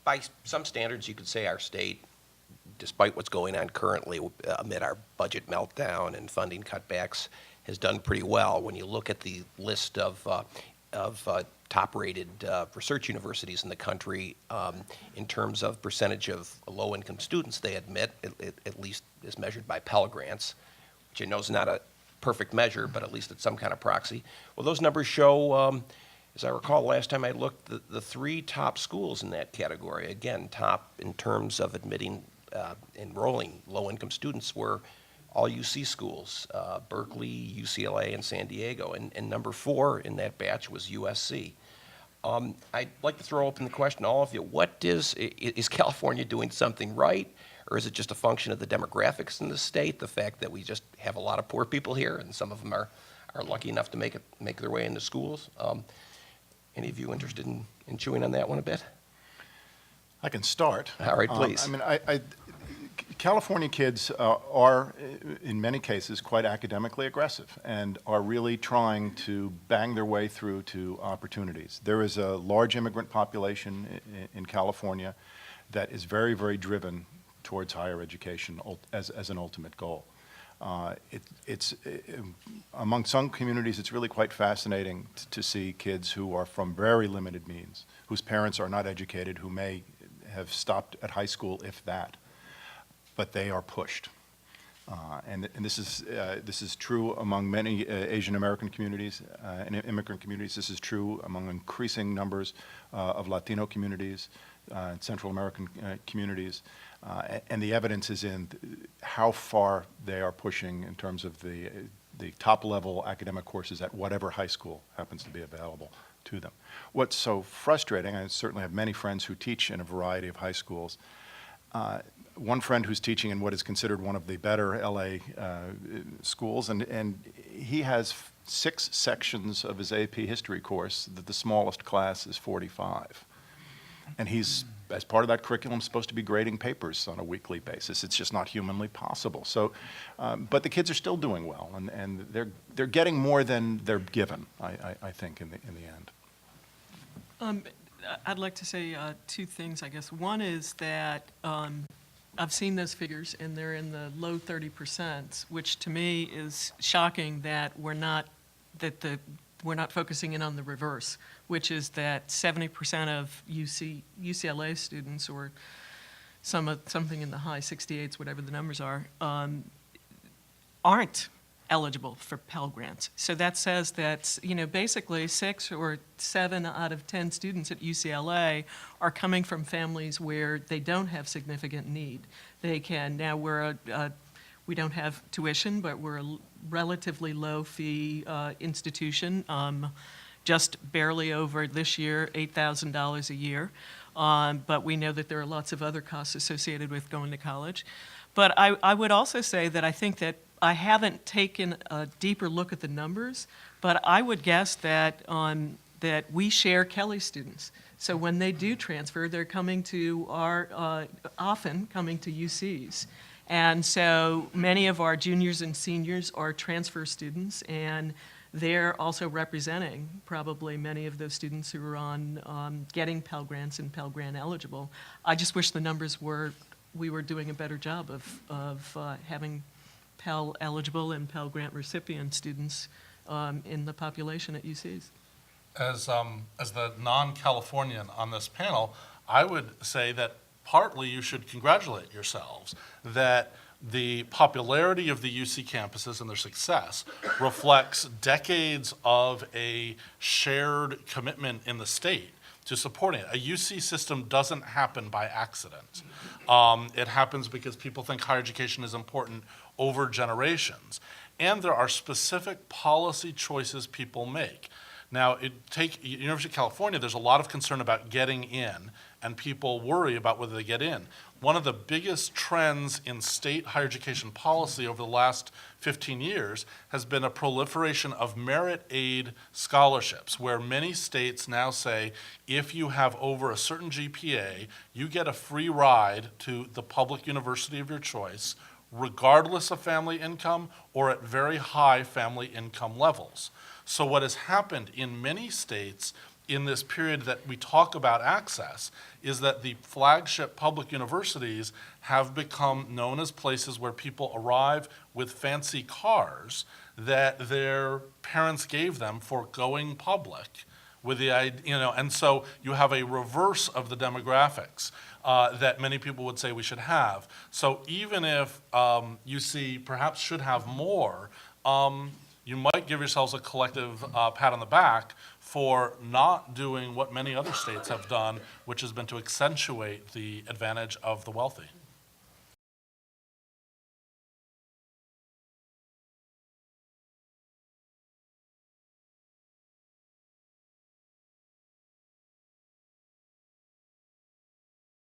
by some standards, you could say our state, despite what's going on currently amid our budget meltdown and funding cutbacks, has done pretty well. When you look at the list of top-rated research universities in the country, in terms of percentage of low-income students they admit, at least as measured by Pell Grants, which I know is not a perfect measure, but at least it's some kind of proxy. Well, those numbers show, as I recall, last time I looked, the three top schools in that category, again, top in terms of admitting, enrolling low-income students, were all UC schools, Berkeley, UCLA, and San Diego. And number 4 in that batch was USC. I'd like to throw open the question to all of you. Is California doing something right? Or is it just a function of the demographics in the state, the fact that we just have a lot of poor people here, and some of them are lucky enough to make their way into schools? Any of you interested in chewing on that one a bit? I can start. All right, please. California kids are, in many cases, quite academically aggressive and are really trying to bang their way through to opportunities. There is a large immigrant population in California that is very, very driven towards higher education as an ultimate goal. Among some communities, it's really quite fascinating to see kids who are from very limited means, whose parents are not educated, who may have stopped at high school, if that, but they are pushed. And this is true among many Asian American communities and immigrant communities. This is true among increasing numbers of Latino communities, Central American communities. And the evidence is in how far they are pushing in terms of the top-level academic courses at whatever high school happens to be available to them. What's so frustrating, I certainly have many friends who teach in a variety of high schools. One friend who's teaching in what is considered one of the better LA schools, and he has 6 sections of his AP history course that the smallest class is 45. And he's, as part of that curriculum, supposed to be grading papers on a weekly basis. It's just not humanly possible. So, but the kids are still doing well, and they're getting more than they're given, I think, in the end. I'd like to say 2 things, I guess. One is that I've seen those figures, and they're in the low 30%, which to me is shocking that we're not focusing in on the reverse, which is that 70% of UCLA students, or something in the high 68s, whatever the numbers are, aren't eligible for Pell Grants. So that says that, basically 6 or 7 out of 10 students at UCLA are coming from families where they don't have significant need. We don't have tuition, but we're a relatively low fee institution, just barely over this year, $8,000 a year. But we know that there are lots of other costs associated with going to college. But I would also say that I think that I haven't taken a deeper look at the numbers, but I would guess that that we share Kelly students. So when they do transfer, they're coming to often coming to UCs. And so many of our juniors and seniors are transfer students, and they're also representing probably many of those students who are on getting Pell Grants and Pell Grant-eligible. I just wish the numbers we were doing a better job of having Pell eligible and Pell Grant recipient students in the population at UCs. As the non-Californian on this panel, I would say that partly you should congratulate yourselves that the popularity of the UC campuses and their success reflects decades of a shared commitment in the state to supporting it. A UC system doesn't happen by accident. It happens because people think higher education is important over generations. And there are specific policy choices people make. Now, University of California, there's a lot of concern about getting in, and people worry about whether they get in. One of the biggest trends in state higher education policy over the last 15 years has been a proliferation of merit aid scholarships, where many states now say, if you have over a certain GPA, you get a free ride to the public university of your choice, regardless of family income or at very high family income levels. So what has happened in many states in this period that we talk about access is that the flagship public universities have become known as places where people arrive with fancy cars that their parents gave them for going public with the idea, and so you have a reverse of the demographics that many people would say we should have. So even if UC perhaps should have more, you might give yourselves a collective pat on the back for not doing what many other states have done, which has been to accentuate the advantage of the wealthy.